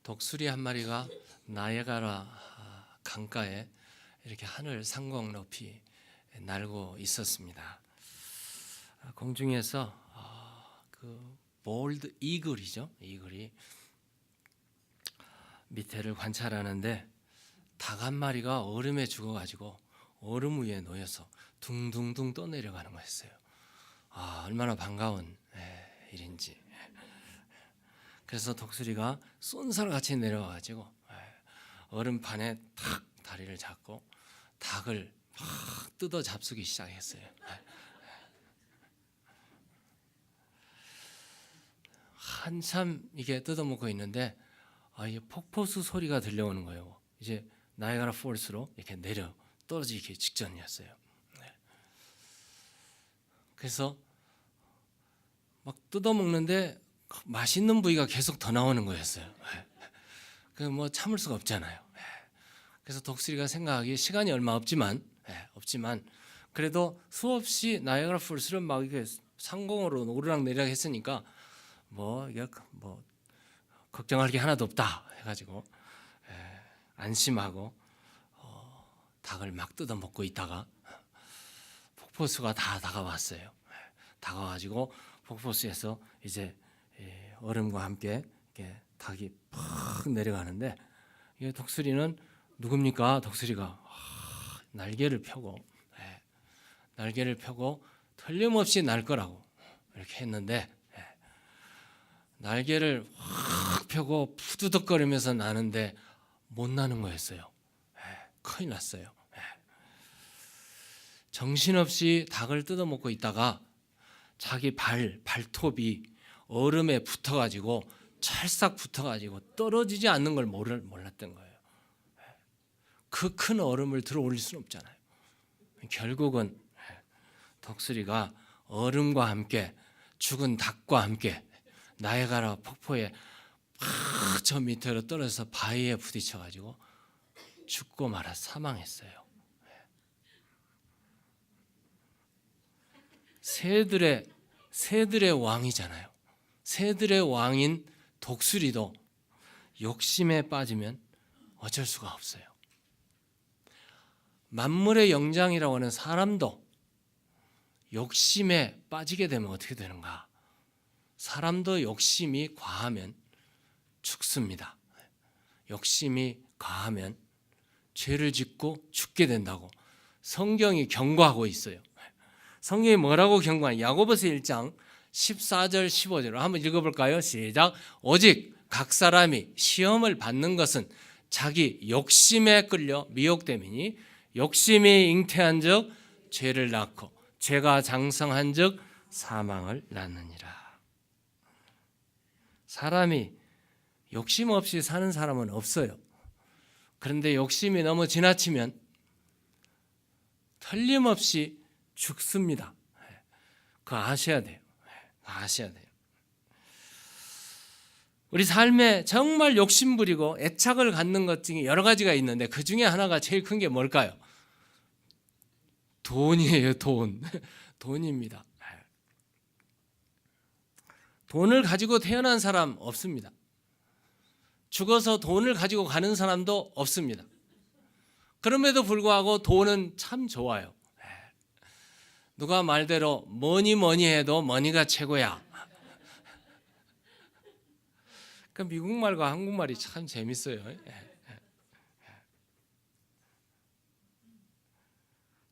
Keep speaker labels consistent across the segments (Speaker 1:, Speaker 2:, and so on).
Speaker 1: 독수리 한 마리가 나이아가라 강가에 이렇게 하늘 상공 높이 날고 있었습니다. 공중에서 그 볼드 이글이죠. 이글이 밑에를 관찰하는데 닭 한 마리가 얼음에 죽어가지고 얼음 위에 놓여서 둥둥둥 떠내려가는 거였어요. 얼마나 반가운 일인지. 그래서 독수리가 쏜살같이 내려와가지고 얼음판에 탁 다리를 잡고 닭을 막 뜯어 잡수기 시작했어요. 한참 이게 뜯어먹고 있는데 이 폭포수 소리가 들려오는 거예요. 이제 나이아가라 폴스로 이렇게 내려 떨어지기 직전이었어요. 그래서 막 뜯어먹는데 맛있는 부위가 계속 더 나오는 거였어요. 그 뭐 참을 수가 없잖아요. 그래서 독수리가 생각하기에 시간이 얼마 없지만 그래도 수없이 나이아가라 폴스를 막 이렇게 상공으로 오르락내리락 했으니까 뭐 걱정할 게 하나도 없다 해가지고 안심하고 닭을 막 뜯어 먹고 있다가 폭포수가 다 다가왔어요. 다가와가지고 폭포수에서 이제 얼음과 함께 이렇게 닭이 팍 내려가는데 이 독수리는 누굽니까? 독수리가 날개를 펴고 틀림없이 날 거라고 이렇게 했는데 날개를 확 펴고 푸드덕거리면서 나는데 못 나는 거였어요. 큰일 났어요. 정신없이 닭을 뜯어먹고 있다가 자기 발톱이 얼음에 붙어가지고 찰싹 붙어가지고 떨어지지 않는 걸 몰랐던 거예요. 그 큰 얼음을 들어 올릴 수는 없잖아요. 결국은 독수리가 얼음과 함께 죽은 닭과 함께 나이아가라 폭포에 저 밑으로 떨어져서 바위에 부딪혀가지고 죽고 말아 사망했어요. 새들의 왕이잖아요. 새들의 왕인 독수리도 욕심에 빠지면 어쩔 수가 없어요. 만물의 영장이라고 하는 사람도 욕심에 빠지게 되면 어떻게 되는가? 사람도 욕심이 과하면 죽습니다. 욕심이 과하면 죄를 짓고 죽게 된다고 성경이 경고하고 있어요. 성경이 뭐라고 경고하냐? 야고보서 1장 14절 15절을 한번 읽어볼까요? 시작. 오직 각 사람이 시험을 받는 것은 자기 욕심에 끌려 미혹됨이니 욕심이 잉태한 적 죄를 낳고 죄가 장성한 적 사망을 낳느니라. 사람이 욕심 없이 사는 사람은 없어요. 그런데 욕심이 너무 지나치면 틀림없이 죽습니다. 그거 아셔야 돼요. 우리 삶에 정말 욕심부리고 애착을 갖는 것 중에 여러 가지가 있는데 그 중에 하나가 제일 큰 게 뭘까요? 돈이에요. 돈입니다. 돈을 가지고 태어난 사람 없습니다. 죽어서 돈을 가지고 가는 사람도 없습니다. 그럼에도 불구하고 돈은 참 좋아요. 누가 말대로 뭐니 해도 머니가 최고야. 그 미국 말과 한국말이 참 재밌어요.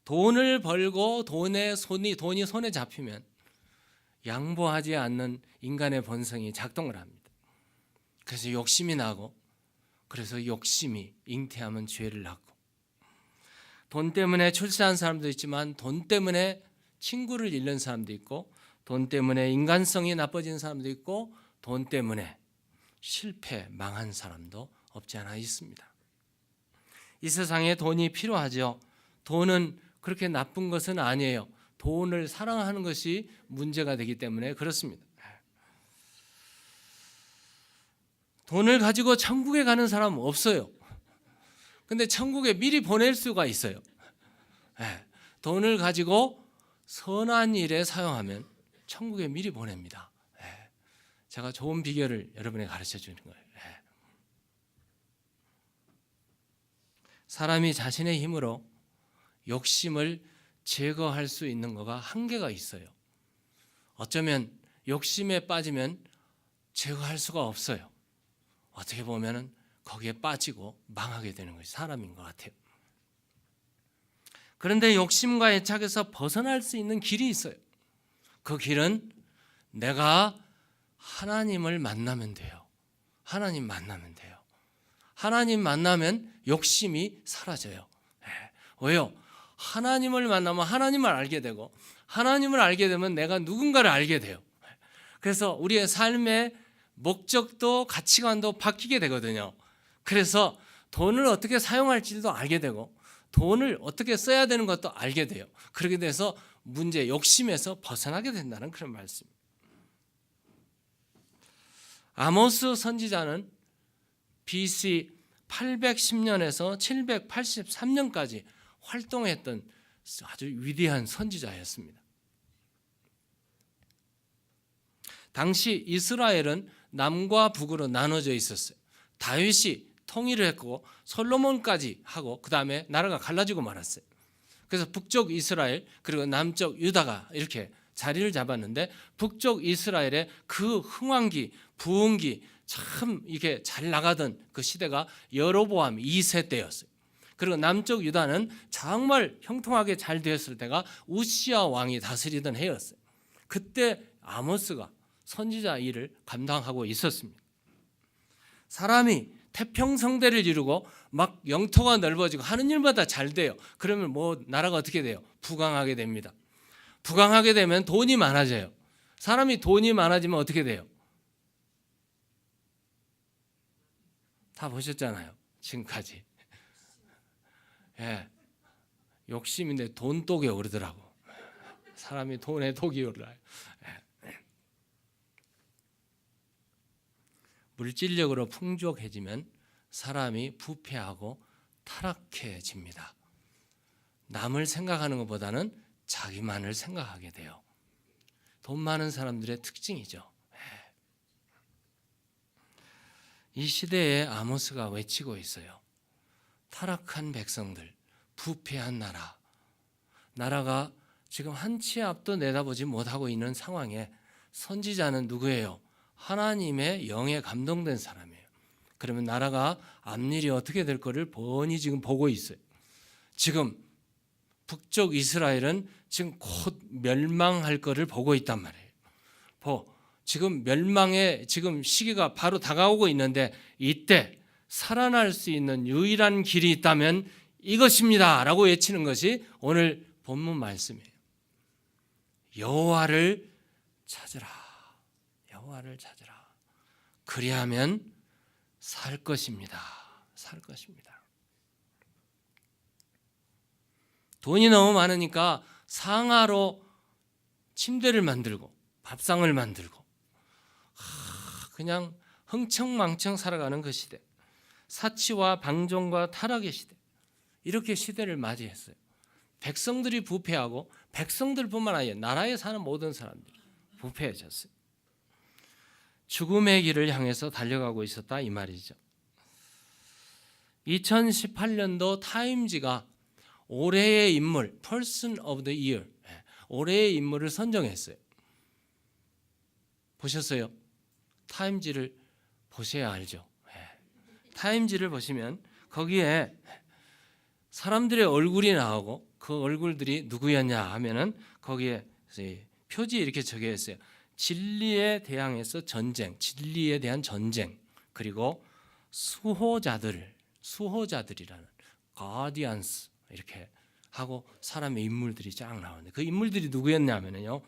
Speaker 1: 돈을 벌고 돈이 손에 잡히면 양보하지 않는 인간의 본성이 작동을 합니다. 그래서 욕심이 나고 그래서 욕심이 잉태하면 죄를 낳고 돈 때문에 출세한 사람도 있지만 돈 때문에 친구를 잃는 사람도 있고 돈 때문에 인간성이 나빠진 사람도 있고 돈 때문에 망한 사람도 없지 않아 있습니다. 이 세상에 돈이 필요하죠. 돈은 그렇게 나쁜 것은 아니에요. 돈을 사랑하는 것이 문제가 되기 때문에 그렇습니다. 돈을 가지고 천국에 가는 사람은 없어요. 근데 천국에 미리 보낼 수가 있어요. 돈을 가지고 선한 일에 사용하면 천국에 미리 보냅니다. 제가 좋은 비결을 여러분에게 가르쳐 주는 거예요. 사람이 자신의 힘으로 욕심을 제거할 수 있는 거가 한계가 있어요. 어쩌면 욕심에 빠지면 제거할 수가 없어요. 어떻게 보면은 거기에 빠지고 망하게 되는 것이 사람인 것 같아요. 그런데 욕심과 애착에서 벗어날 수 있는 길이 있어요. 그 길은 내가 하나님을 만나면 돼요. 하나님 만나면 돼요. 하나님 만나면 욕심이 사라져요. 왜요? 하나님을 만나면 하나님을 알게 되고, 하나님을 알게 되면 내가 누군가를 알게 돼요. 그래서 우리의 삶의 목적도 가치관도 바뀌게 되거든요. 그래서 돈을 어떻게 사용할지도 알게 되고, 돈을 어떻게 써야 되는 것도 알게 돼요. 그렇게 돼서 문제, 욕심에서 벗어나게 된다는 그런 말씀입니다. 아모스 선지자는 BC 810년에서 783년까지 활동했던 아주 위대한 선지자였습니다. 당시 이스라엘은 남과 북으로 나눠져 있었어요. 다윗이 통일을 했고 솔로몬까지 하고 그 다음에 나라가 갈라지고 말았어요. 그래서 북쪽 이스라엘 그리고 남쪽 유다가 이렇게 자리를 잡았는데, 북쪽 이스라엘의 그 흥왕기, 부흥기, 참 이게 잘 나가던 그 시대가 여로보암 2세 때였어요. 그리고 남쪽 유다는 정말 형통하게 잘 되었을 때가 우시야 왕이 다스리던 해였어요. 그때 아모스가 선지자 일을 감당하고 있었습니다. 사람이 태평성대를 이루고 막 영토가 넓어지고 하는 일마다 잘 돼요. 그러면 뭐 나라가 어떻게 돼요? 부강하게 됩니다. 부강하게 되면 돈이 많아져요. 사람이 돈이 많아지면 어떻게 돼요? 다 보셨잖아요. 지금까지. 예. 욕심인데 돈독에 오르더라고. 사람이 돈에 독이 오르라요. 예. 물질력으로 풍족해지면 사람이 부패하고 타락해집니다. 남을 생각하는 것보다는 자기만을 생각하게 돼요. 돈 많은 사람들의 특징이죠. 이 시대에 아모스가 외치고 있어요. 타락한 백성들, 부패한 나라가 지금 한 치 앞도 내다보지 못하고 있는 상황에 선지자는 누구예요? 하나님의 영에 감동된 사람이에요. 그러면 나라가 앞일이 어떻게 될 거를 뻔히 지금 보고 있어요. 지금 북쪽 이스라엘은 지금 곧 멸망할 거를 보고 있단 말이에요. 지금 멸망의 지금 시기가 바로 다가오고 있는데, 이때 살아날 수 있는 유일한 길이 있다면 이것입니다 라고 외치는 것이 오늘 본문 말씀이에요. 여호와를 찾으라. 여호와를 찾으라. 그리하면 살 것입니다. 살 것입니다. 돈이 너무 많으니까 상하로 침대를 만들고 밥상을 만들고 그냥 흥청망청 살아가는 그 시대, 사치와 방종과 타락의 시대, 이렇게 시대를 맞이했어요. 백성들이 부패하고, 백성들뿐만 아니라 나라에 사는 모든 사람들이 부패해졌어요. 죽음의 길을 향해서 달려가고 있었다 이 말이죠. 2018년도 타임지가 올해의 인물, Person of the Year, 올해의 인물을 선정했어요. 보셨어요? 타임지를 보셔야 알죠. 타임지를 보시면 거기에 사람들의 얼굴이 나오고, 그 얼굴들이 누구였냐 하면은 거기에 표지 이렇게 적혀 있어요. 진리에 대항해서 전쟁, 진리에 대한 전쟁, 그리고 수호자들이라는 가디언스 이렇게 하고 사람의 인물들이 쫙 나오는데, 그 인물들이 누구였냐면요,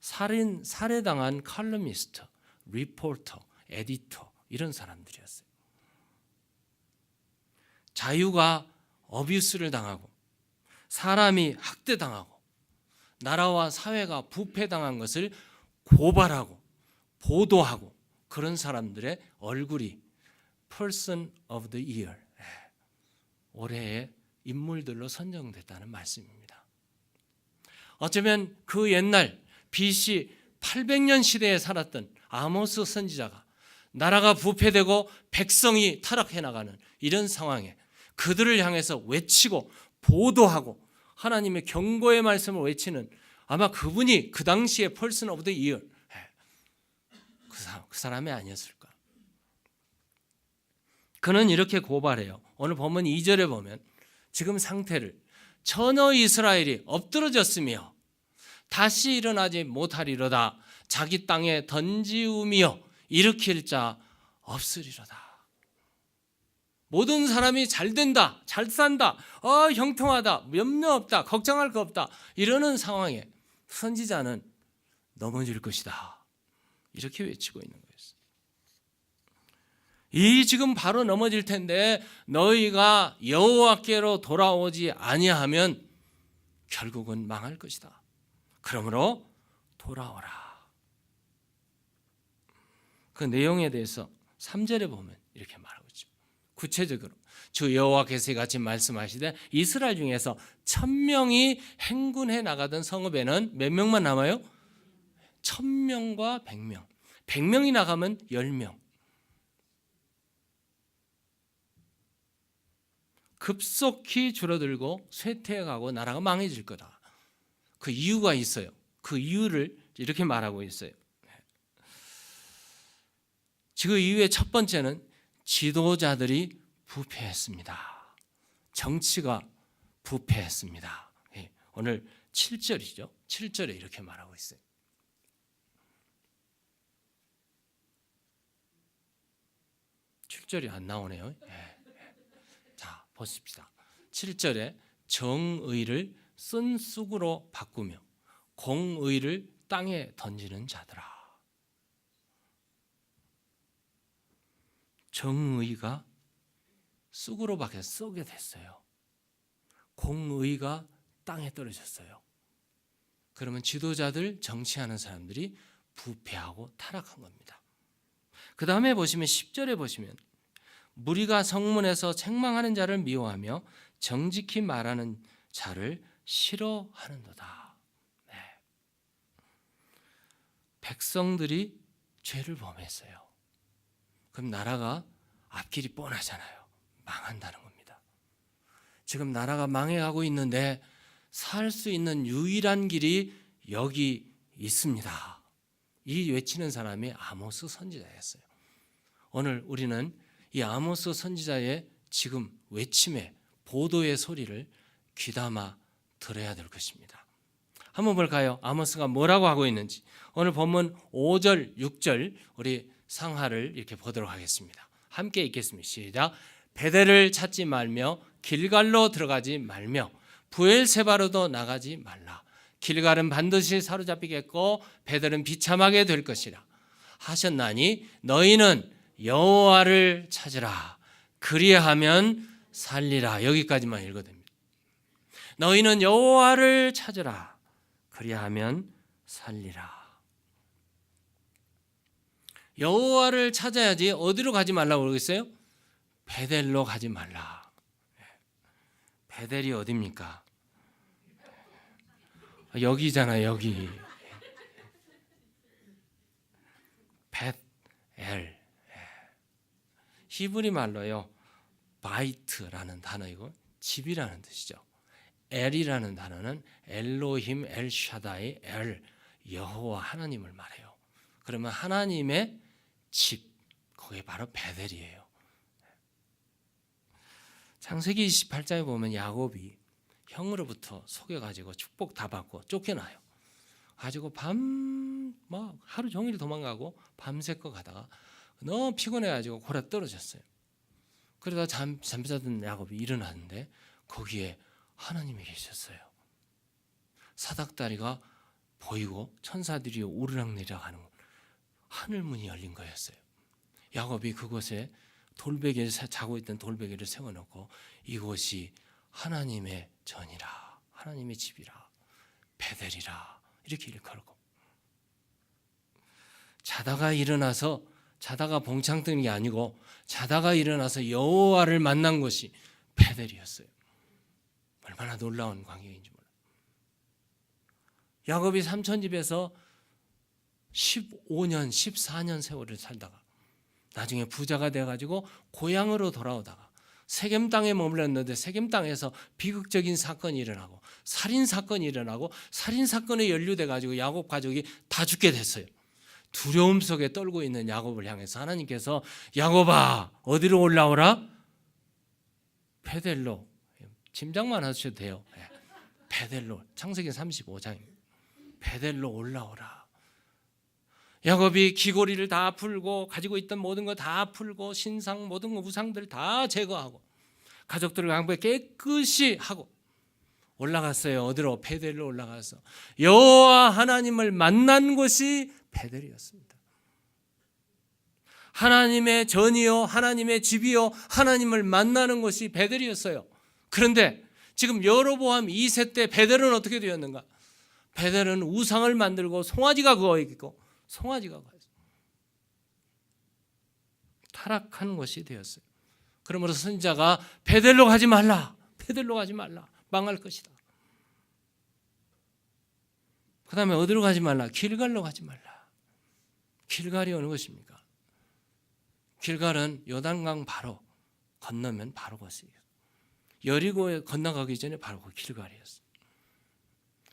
Speaker 1: 살해당한 칼럼니스트, 리포터, 에디터, 이런 사람들이었어요. 자유가 어뷰스를 당하고, 사람이 학대당하고, 나라와 사회가 부패당한 것을 고발하고 보도하고, 그런 사람들의 얼굴이 Person of the Year, 올해의 인물들로 선정됐다는 말씀입니다. 어쩌면 그 옛날 BC 800년 시대에 살았던 아모스 선지자가 나라가 부패되고 백성이 타락해 나가는 이런 상황에 그들을 향해서 외치고 보도하고 하나님의 경고의 말씀을 외치는, 아마 그분이 그 당시에 person of the year, 그 사람이 아니었을까. 그는 이렇게 고발해요. 오늘 본문 2절에 보면 지금 상태를, 전혀 이스라엘이 엎드러졌으며 다시 일어나지 못하리로다. 자기 땅에 던지우며 일으킬 자 없으리로다. 모든 사람이 잘 된다, 잘 산다, 형통하다, 염려 없다, 걱정할 거 없다, 이러는 상황에 선지자는 넘어질 것이다, 이렇게 외치고 있는 거였어요. 이 지금 바로 넘어질 텐데 너희가 여호와께로 돌아오지 아니하면 결국은 망할 것이다. 그러므로 돌아오라. 그 내용에 대해서 3절에 보면 이렇게 말하고 있죠. 구체적으로 주 여호와께서 같이 말씀하시되 이스라엘 중에서 1000명이 행군해 나가던 성읍에는 몇 명만 남아요? 1000명과 100명. 100명이 나가면 10명. 급속히 줄어들고 쇠퇴해가고 나라가 망해질 거다. 그 이유가 있어요. 그 이유를 이렇게 말하고 있어요. 그 이유의 첫 번째는 지도자들이 부패했습니다. 정치가 부패했습니다. 오늘 7절이죠. 7절에 이렇게 말하고 있어요. 안 나오네요. 자, 보십시다. 7절에 정의를 쓴 쑥으로 바꾸며 공의를 땅에 던지는 자들아. 정의가 쑥으로 바뀌어 썩게 됐어요. 공의가 땅에 떨어졌어요. 그러면 지도자들, 정치하는 사람들이 부패하고 타락한 겁니다. 그 다음에 보시면 10절에 보시면 무리가 성문에서 책망하는 자를 미워하며 정직히 말하는 자를 싫어하는도다. 네. 백성들이 죄를 범했어요. 그럼 나라가 앞길이 뻔하잖아요. 망한다는 겁니다. 지금 나라가 망해가고 있는데 살 수 있는 유일한 길이 여기 있습니다. 이 외치는 사람이 아모스 선지자였어요. 오늘 우리는 이 아모스 선지자의 지금 외침의 보도의 소리를 귀담아 들어야 될 것입니다. 한번 볼까요? 아모스가 뭐라고 하고 있는지. 오늘 본문 5절, 6절 우리 상하를 이렇게 보도록 하겠습니다. 함께 읽겠습니다. 시작. 베델을 찾지 말며 길갈로 들어가지 말며 부엘세바로도 나가지 말라. 길갈은 반드시 사로잡히겠고 베델은 비참하게 될 것이라 하셨나니 너희는 여호와를 찾으라. 그리하면 살리라. 여기까지만 읽어도 됩니다. 너희는 여호와를 찾으라. 그리하면 살리라. 여호와를 찾아야지 어디로 가지 말라고 그러겠어요? 베델로 가지 말라. 베델이 어디입니까? 여기잖아요. 여기. 벳엘. 히브리 말로요. 바이트라는 단어이고 집이라는 뜻이죠. 엘이라는 단어는 엘로힘 엘샤다이 엘 여호와 하나님을 말해요. 그러면 하나님의 집, 그게 바로 베델이에요. 창세기 28장에 보면 야곱이 형으로부터 속여가지고 축복 다 받고 쫓겨나요. 가지고 하루 종일 도망가고 밤새껏 가다가 너무 피곤해가지고 골아 떨어졌어요. 그러다 잠자던 야곱이 일어났는데 거기에 하나님이 계셨어요. 사닥다리가 보이고 천사들이 오르락내리락 하는 하늘 문이 열린 거였어요. 야곱이 그곳에 돌베개를 자고 있던 돌베개를 세워놓고 이곳이 하나님의 전이라, 하나님의 집이라, 베델이라 이렇게 일컬고 자다가 봉창 뜨는 게 아니고 자다가 일어나서 여호와를 만난 것이 베델이었어요. 얼마나 놀라운 광경인지 몰라요. 야곱이 삼촌집에서 15년, 14년 세월을 살다가 나중에 부자가 돼가지고 고향으로 돌아오다가 세겜 땅에 머물렀는데 세겜 땅에서 비극적인 사건이 일어나고 살인 사건이 일어나고 살인 사건에 연루돼 가지고 야곱 가족이 다 죽게 됐어요. 두려움 속에 떨고 있는 야곱을 향해서 하나님께서 야곱아 어디로 올라오라? 베델로. 짐작만 하셔도 돼요. 베델로. 창세기 35장입니다. 베델로 올라오라. 야곱이 귀고리를 다 풀고 가지고 있던 모든 거 다 풀고 신상 모든 거 우상들 다 제거하고 가족들을 강부에 깨끗이 하고 올라갔어요. 어디로? 베델로 올라가서 여호와 하나님을 만난 곳이 베델이었습니다. 하나님의 전이요 하나님의 집이요 하나님을 만나는 곳이 베델이었어요. 그런데 지금 여로보암 2세 때 베델은 어떻게 되었는가? 베델은 우상을 만들고 송아지가 그거 있고 송아지가 타락한 것이 되었어요. 그러므로 선지자가 베델로 가지 말라. 베델로 가지 말라. 망할 것이다. 그 다음에 어디로 가지 말라? 길갈로 가지 말라. 길갈이 어느 것입니까? 길갈은 요단강 바로 건너면 바로 것이에요. 여리고에 건너가기 전에 바로 그 길갈이었어요.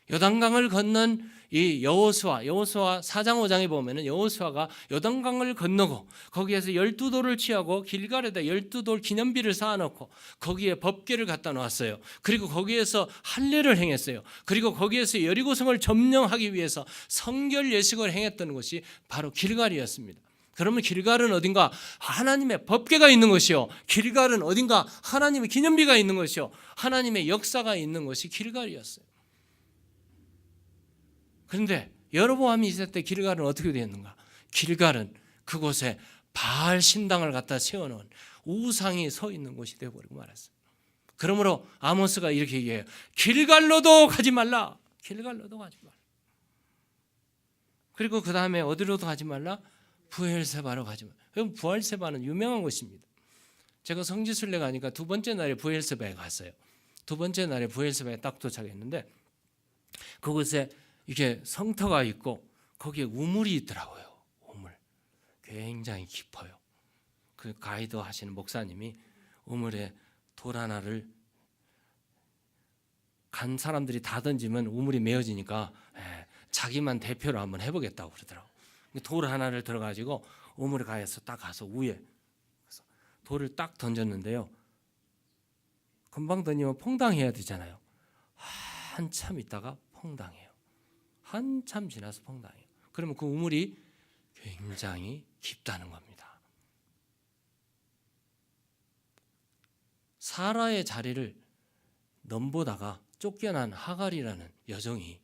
Speaker 1: 요단강을 건넌 이 여호수아 4장 5장에 보면은 여호수아가 요단강을 건너고 거기에서 12돌을 취하고 길갈에다 12돌 기념비를 쌓아놓고 거기에 법궤를 갖다 놓았어요. 그리고 거기에서 할례를 행했어요. 그리고 거기에서 여리고성을 점령하기 위해서 성결 예식을 행했던 것이 바로 길갈이었습니다. 그러면 길갈은 어딘가 하나님의 법궤가 있는 것이요, 길갈은 어딘가 하나님의 기념비가 있는 것이요, 하나님의 역사가 있는 것이 길갈이었어요. 그런데 여로보암이 있을 때 길갈은 어떻게 되었는가? 길갈은 그곳에 바알 신당을 갖다 세워놓은 우상이 서 있는 곳이 되어버리고 말았어요. 그러므로 아모스가 이렇게 얘기해요. 길갈로도 가지 말라. 길갈로도 가지 말라. 그리고 그 다음에 어디로도 가지 말라? 부엘세바로 가지 말라. 그럼 부엘세바는 유명한 곳입니다. 제가 성지순례 가니까 두 번째 날에 부엘세바에 갔어요. 두 번째 날에 부엘세바에 딱 도착했는데 그곳에 이게 성터가 있고 거기에 우물이 있더라고요. 우물 굉장히 깊어요. 그 가이드 하시는 목사님이 우물에 돌 하나를 간 사람들이 다 던지면 우물이 메어지니까 자기만 대표로 한번 해보겠다고 그러더라고요. 돌 하나를 들어가지고 우물에 가서 딱 가서 위에 돌을 딱 던졌는데요. 금방 던지면 퐁당해야 되잖아요. 한참 있다가 퐁당해요. 한참 지나서 퐁당해요. 그러면 그 우물이 굉장히 깊다는 겁니다. 사라의 자리를 넘보다가 쫓겨난 하갈이라는 여종이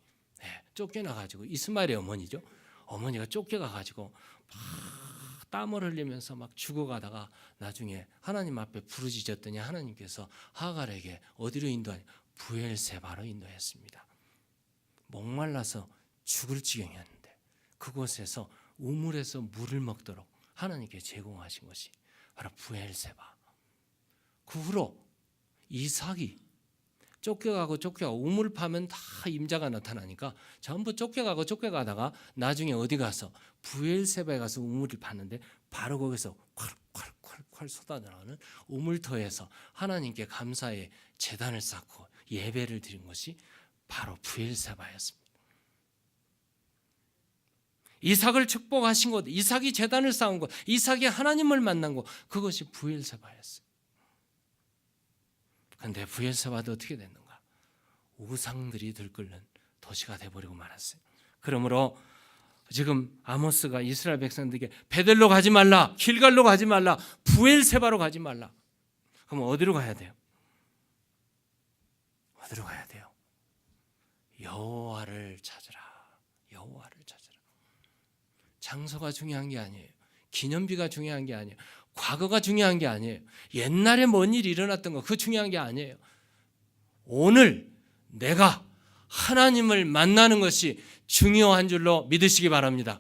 Speaker 1: 쫓겨나가지고 이스마엘의 어머니죠. 어머니가 쫓겨가가지고 막 땀을 흘리면서 막 죽어가다가 나중에 하나님 앞에 부르짖었더니 하나님께서 하갈에게 어디로 인도하냐? 부엘세바로 인도했습니다. 목말라서 죽을 지경이었는데 그곳에서 우물에서 물을 먹도록 하나님께 제공하신 것이 바로 부엘세바. 그 후로 이삭이 쫓겨가고 우물 파면 다 임자가 나타나니까 전부 쫓겨가다가 나중에 어디 가서 부엘세바에 가서 우물을 파는데 바로 거기서 콸콸콸콸 쏟아나오는 우물터에서 하나님께 감사의 제단을 쌓고 예배를 드린 것이 바로 부엘세바였습니다. 이삭을 축복하신 곳, 이삭이 제단을 쌓은 곳, 이삭이 하나님을 만난 곳, 그것이 부엘세바였어요. 그런데 부엘세바도 어떻게 됐는가? 우상들이 들끓는 도시가 되어버리고 말았어요. 그러므로 지금 아모스가 이스라엘 백성들에게 베델로 가지 말라, 길갈로 가지 말라, 부엘세바로 가지 말라. 그럼 어디로 가야 돼요? 어디로 가야 돼요? 여호와를 찾으라. 여호와를 찾으라. 장소가 중요한 게 아니에요. 기념비가 중요한 게 아니에요. 과거가 중요한 게 아니에요. 옛날에 뭔 일이 일어났던 거 그거 중요한 게 아니에요. 오늘 내가 하나님을 만나는 것이 중요한 줄로 믿으시기 바랍니다.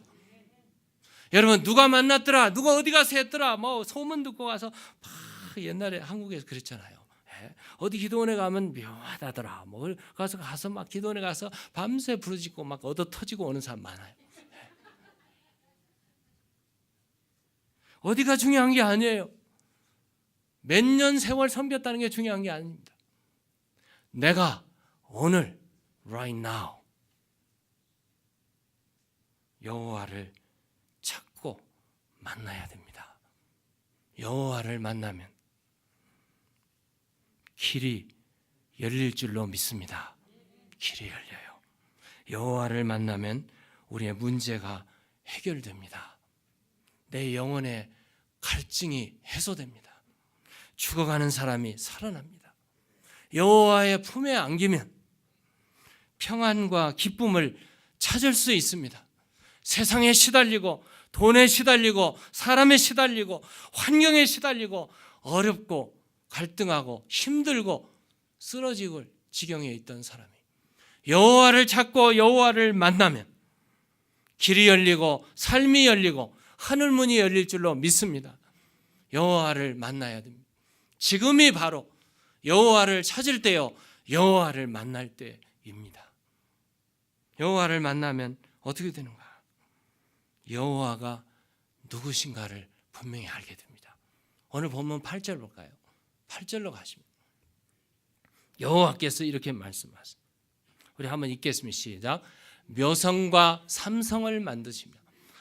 Speaker 1: 여러분 누가 만났더라, 누가 어디 가서 했더라, 뭐 소문 듣고 가서 막 옛날에 한국에서 그랬잖아요. 어디 기도원에 가면 묘하다더라. 뭐 가서 막 기도원에 가서 밤새 부르짖고 막 얻어 터지고 오는 사람 많아요. 어디가 중요한 게 아니에요. 몇 년 세월 섬겼다는 게 중요한 게 아닙니다. 내가 오늘 right now 여호와를 찾고 만나야 됩니다. 여호와를 만나면 길이 열릴 줄로 믿습니다. 길이 열려요. 여호와를 만나면 우리의 문제가 해결됩니다. 내 영혼의 갈증이 해소됩니다. 죽어가는 사람이 살아납니다. 여호와의 품에 안기면 평안과 기쁨을 찾을 수 있습니다. 세상에 시달리고 돈에 시달리고 사람에 시달리고 환경에 시달리고 어렵고 갈등하고 힘들고 쓰러지고 지경에 있던 사람이 여호와를 찾고 여호와를 만나면 길이 열리고 삶이 열리고 하늘문이 열릴 줄로 믿습니다. 여호와를 만나야 됩니다. 지금이 바로 여호와를 찾을 때요, 여호와를 만날 때입니다. 여호와를 만나면 어떻게 되는가? 여호와가 누구신가를 분명히 알게 됩니다. 오늘 본문 8절 볼까요? 8절로 가시면 여호와께서 이렇게 말씀하십니다. 우리 한번 읽겠습니다. 시작. 묘성과 삼성을 만드시며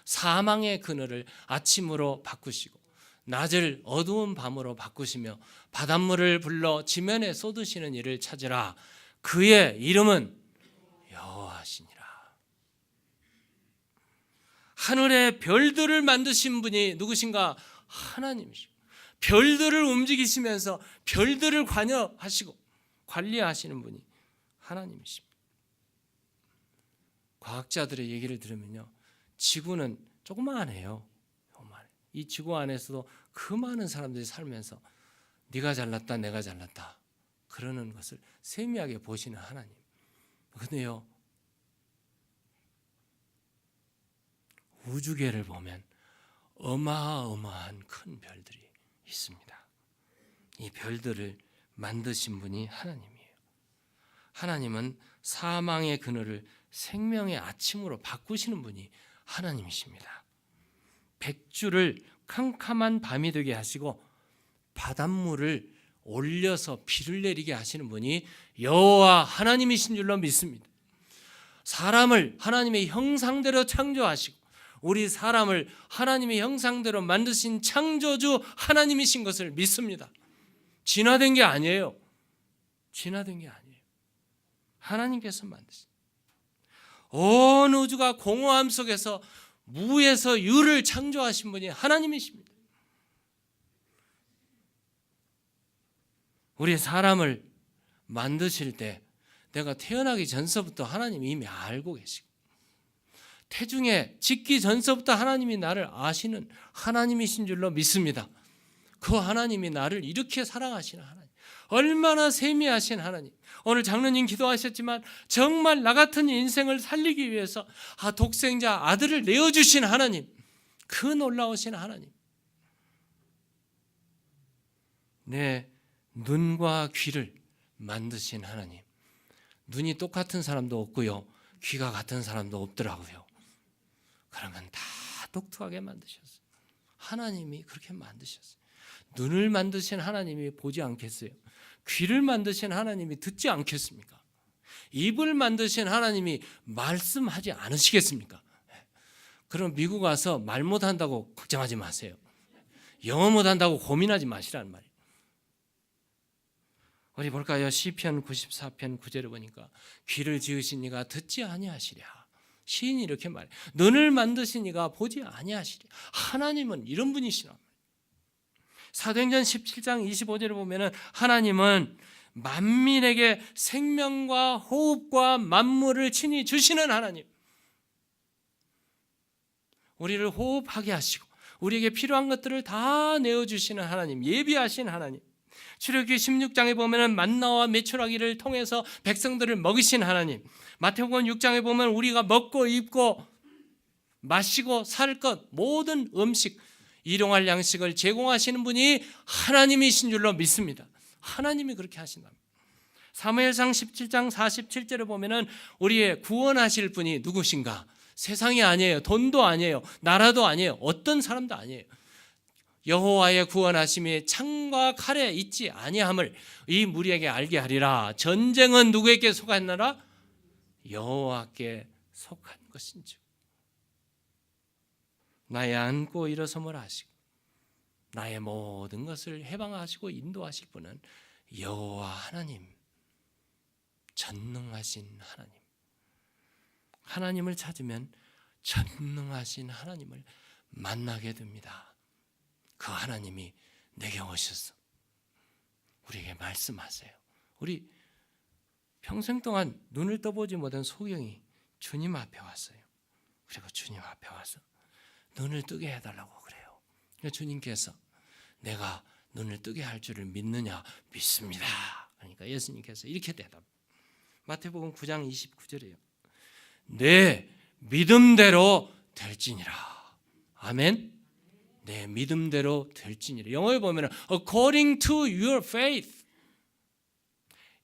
Speaker 1: 사망의 그늘을 아침으로 바꾸시고 낮을 어두운 밤으로 바꾸시며 바닷물을 불러 지면에 쏟으시는 이를 찾으라. 그의 이름은 여호와시니라. 하늘의 별들을 만드신 분이 누구신가? 하나님이시고 별들을 움직이시면서 별들을 관여하시고 관리하시는 분이 하나님이십니다. 과학자들의 얘기를 들으면요, 지구는 조그마해요. 이 지구 안에서도 그 많은 사람들이 살면서 네가 잘났다 내가 잘났다 그러는 것을 세미하게 보시는 하나님. 그런데요, 우주계를 보면 어마어마한 큰 별들이 있습니다. 이 별들을 만드신 분이 하나님이에요. 하나님은 사망의 그늘을 생명의 아침으로 바꾸시는 분이 하나님이십니다. 백주를 캄캄한 밤이 되게 하시고 바닷물을 올려서 비를 내리게 하시는 분이 여호와 하나님이신 줄로 믿습니다. 사람을 하나님의 형상대로 창조하시고 우리 사람을 하나님의 형상대로 만드신 창조주 하나님이신 것을 믿습니다. 진화된 게 아니에요. 진화된 게 아니에요. 하나님께서 만드신 온 우주가 공허함 속에서 무에서 유를 창조하신 분이 하나님이십니다. 우리 사람을 만드실 때 내가 태어나기 전서부터 하나님이 이미 알고 계시고 태중에 짓기 전서부터 하나님이 나를 아시는 하나님이신 줄로 믿습니다. 그 하나님이 나를 이렇게 사랑하시는 하나님, 얼마나 세미하신 하나님. 오늘 장로님 기도하셨지만 정말 나 같은 인생을 살리기 위해서 독생자 아들을 내어주신 하나님, 그 놀라우신 하나님. 내 눈과 귀를 만드신 하나님. 눈이 똑같은 사람도 없고요, 귀가 같은 사람도 없더라고요. 그러면 다 똑똑하게 만드셨어요. 하나님이 그렇게 만드셨어요. 눈을 만드신 하나님이 보지 않겠어요? 귀를 만드신 하나님이 듣지 않겠습니까? 입을 만드신 하나님이 말씀하지 않으시겠습니까? 그럼 미국 와서 말 못한다고 걱정하지 마세요. 영어 못한다고 고민하지 마시라는 말이에요. 우리 볼까요? 시편 94편 9절을 보니까 귀를 지으신 이가 듣지 아니하시랴. 시인이 이렇게 말해요. 눈을 만드신 이가 보지 아니하시랴. 하나님은 이런 분이시라. 사도행전 17장 25절을 보면은 하나님은 만민에게 생명과 호흡과 만물을 친히 주시는 하나님. 우리를 호흡하게 하시고 우리에게 필요한 것들을 다 내어주시는 하나님, 예비하신 하나님. 출애굽기 16장에 보면은 만나와 메추라기를 통해서 백성들을 먹이신 하나님. 마태복음 6장에 보면 우리가 먹고 입고 마시고 살 것 모든 음식, 일용할 양식을 제공하시는 분이 하나님이신 줄로 믿습니다. 하나님이 그렇게 하신답니다. 사무엘상 17장 47절에 보면은 우리의 구원하실 분이 누구신가? 세상이 아니에요. 돈도 아니에요. 나라도 아니에요. 어떤 사람도 아니에요. 여호와의 구원하심이 창과 칼에 있지 아니함을 이 무리에게 알게 하리라. 전쟁은 누구에게 속하느라? 여호와께 속한 것인즉. 나의 앉고 일어섬을 하시고 나의 모든 것을 해방하시고 인도하실 분은 여호와 하나님, 전능하신 하나님. 하나님을 찾으면 전능하신 하나님을 만나게 됩니다. 그 하나님이 내게 오셔서 우리에게 말씀하세요. 우리 평생 동안 눈을 떠보지 못한 소경이 주님 앞에 왔어요. 그리고 주님 앞에 와서 눈을 뜨게 해달라고 그래요. 그러니까 주님께서 내가 눈을 뜨게 할 줄을 믿느냐? 믿습니다. 그러니까 예수님께서 이렇게 대답. 마태복음 9장 29절이에요. 내 믿음대로 될지니라. 아멘. 내 믿음대로 될지니라. 영어에 보면 according to your faith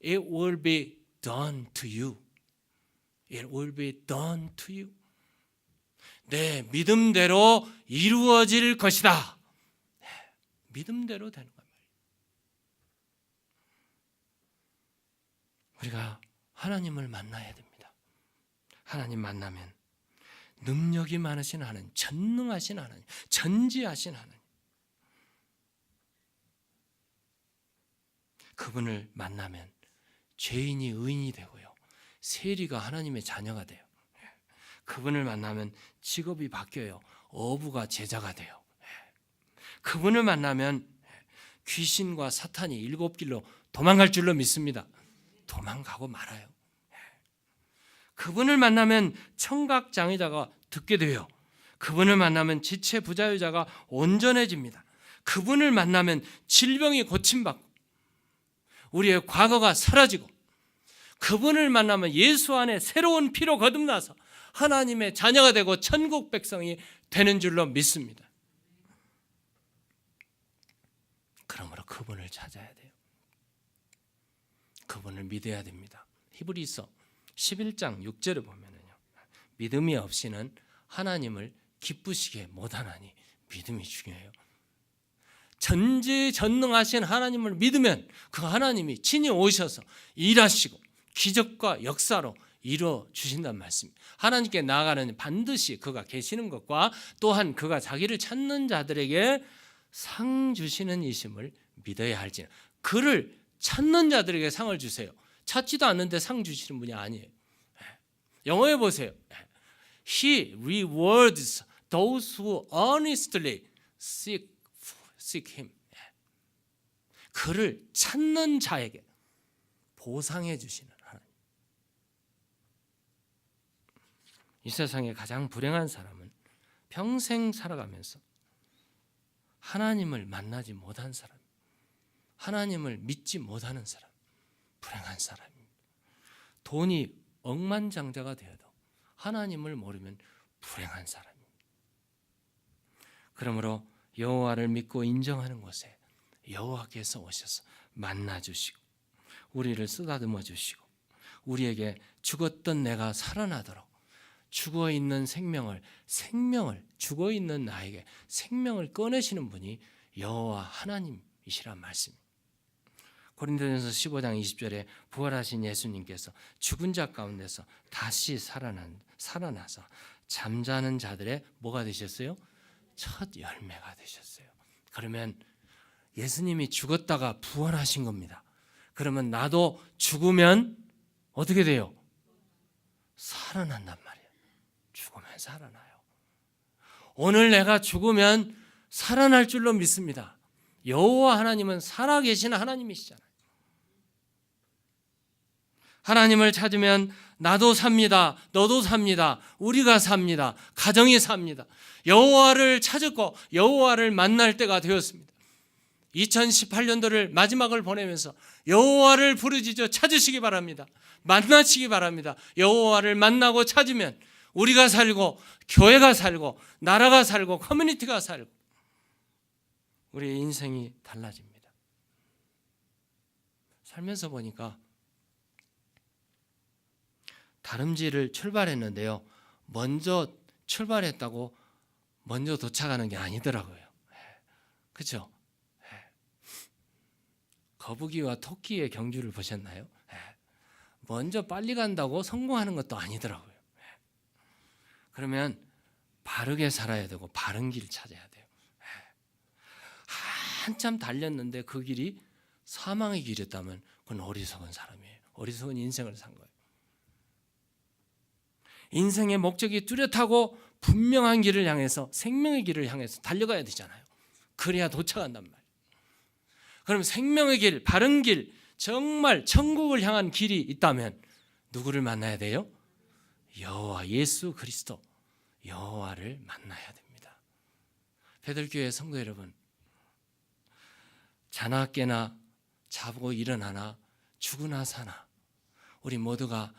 Speaker 1: it will be done to you. It will be done to you. 내 믿음대로 이루어질 것이다. 믿음대로 되는 거예요. 우리가 하나님을 만나야 됩니다. 하나님 만나면 능력이 많으신 하나님, 전능하신 하나님, 전지하신 하나님, 그분을 만나면 죄인이 의인이 되고요, 세리가 하나님의 자녀가 돼요. 그분을 만나면 직업이 바뀌어요. 어부가 제자가 돼요. 그분을 만나면 귀신과 사탄이 7길로 도망갈 줄로 믿습니다. 도망가고 말아요. 그분을 만나면 청각 장애자가 듣게 돼요. 그분을 만나면 지체 부자유자가 온전해집니다. 그분을 만나면 질병이 고침받고 우리의 과거가 사라지고, 그분을 만나면 예수 안에 새로운 피로 거듭나서 하나님의 자녀가 되고 천국 백성이 되는 줄로 믿습니다. 그러므로 그분을 찾아야 돼요. 그분을 믿어야 됩니다. 히브리서 11장 6절을 보면은요, 믿음이 없이는 하나님을 기쁘시게 못하나니. 믿음이 중요해요. 전지전능하신 하나님을 믿으면 그 하나님이 친히 오셔서 일하시고 기적과 역사로 이루어 주신다는 말씀입니다. 하나님께 나아가는 반드시 그가 계시는 것과 또한 그가 자기를 찾는 자들에게 상 주시는 이심을 믿어야 할지. 그를 찾는 자들에게 상을 주세요. 찾지도 않는데 상 주시는 분이 아니에요. 영어에 보세요. He rewards those who earnestly seek him. 그를 찾는 자에게 보상해 주시는 하나님. 이 세상에 가장 불행한 사람은 평생 살아가면서 하나님을 만나지 못한 사람, 하나님을 믿지 못하는 사람, 불행한 사람입니다. 돈이 억만장자가 되어도 하나님을 모르면 불행한 사람입니다. 그러므로 여호와를 믿고 인정하는 곳에 여호와께서 오셔서 만나주시고 우리를 쓰다듬어 주시고 우리에게 죽었던 내가 살아나도록 죽어있는 생명을 죽어있는 나에게 생명을 꺼내시는 분이 여호와 하나님이시란 말씀입니다. 고린도전서 15장 20절에 부활하신 예수님께서 죽은 자 가운데서 다시 살아나서 잠자는 자들의 뭐가 되셨어요? 첫 열매가 되셨어요. 그러면 예수님이 죽었다가 부활하신 겁니다. 그러면 나도 죽으면 어떻게 돼요? 살아난단 말이에요. 죽으면 살아나요. 오늘 내가 죽으면 살아날 줄로 믿습니다. 여호와 하나님은 살아계신 하나님이시잖아요. 하나님을 찾으면 나도 삽니다. 너도 삽니다. 우리가 삽니다. 가정이 삽니다. 여호와를 찾았고 여호와를 만날 때가 되었습니다. 2018년도를 마지막을 보내면서 여호와를 부르짖어 찾으시기 바랍니다. 만나시기 바랍니다. 여호와를 만나고 찾으면 우리가 살고 교회가 살고 나라가 살고 커뮤니티가 살고 우리의 인생이 달라집니다. 살면서 보니까 다름질을 출발했는데요, 먼저 출발했다고 먼저 도착하는 게 아니더라고요. 그렇죠? 거북이와 토끼의 경주를 보셨나요? 먼저 빨리 간다고 성공하는 것도 아니더라고요. 그러면 바르게 살아야 되고 바른 길 찾아야 돼요. 한참 달렸는데 그 길이 사망의 길이었다면 그건 어리석은 사람이에요. 어리석은 인생을 산 거예요. 인생의 목적이 뚜렷하고 분명한 길을 향해서, 생명의 길을 향해서 달려가야 되잖아요. 그래야 도착한단 말이에요. 그럼 생명의 길, 바른 길, 정말 천국을 향한 길이 있다면 누구를 만나야 돼요? 여호와, 예수 그리스도, 여호와를 만나야 됩니다. 베들교회 성도 여러분, 자나 깨나, 자고 일어나나, 죽으나 사나, 우리 모두가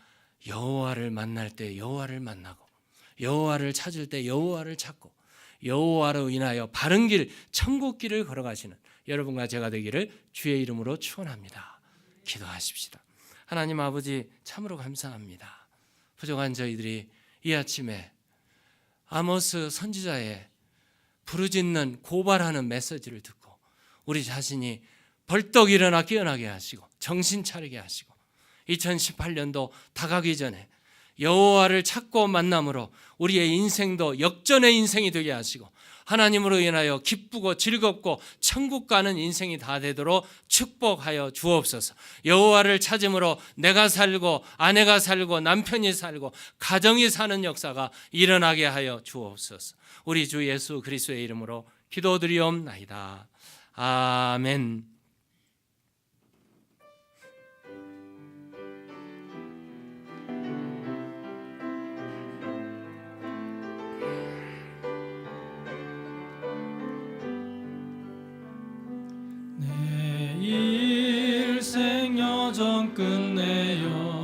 Speaker 1: 여호와를 만날 때 여호와를 만나고, 여호와를 찾을 때 여호와를 찾고, 여호와로 인하여 바른 길, 천국 길을 걸어가시는 여러분과 제가 되기를 주의 이름으로 축원합니다. 기도하십시다. 하나님 아버지, 참으로 감사합니다. 부족한 저희들이 이 아침에 아모스 선지자의 부르짖는 고발하는 메시지를 듣고 우리 자신이 벌떡 일어나 깨어나게 하시고 정신 차리게 하시고 2018년도 다가기 전에 여호와를 찾고 만남으로 우리의 인생도 역전의 인생이 되게 하시고 하나님으로 인하여 기쁘고 즐겁고 천국 가는 인생이 다 되도록 축복하여 주옵소서. 여호와를 찾음으로 내가 살고 아내가 살고 남편이 살고 가정이 사는 역사가 일어나게 하여 주옵소서. 우리 주 예수 그리스도의 이름으로 기도드리옵나이다. 아멘.
Speaker 2: 내 일생 여정 끝내요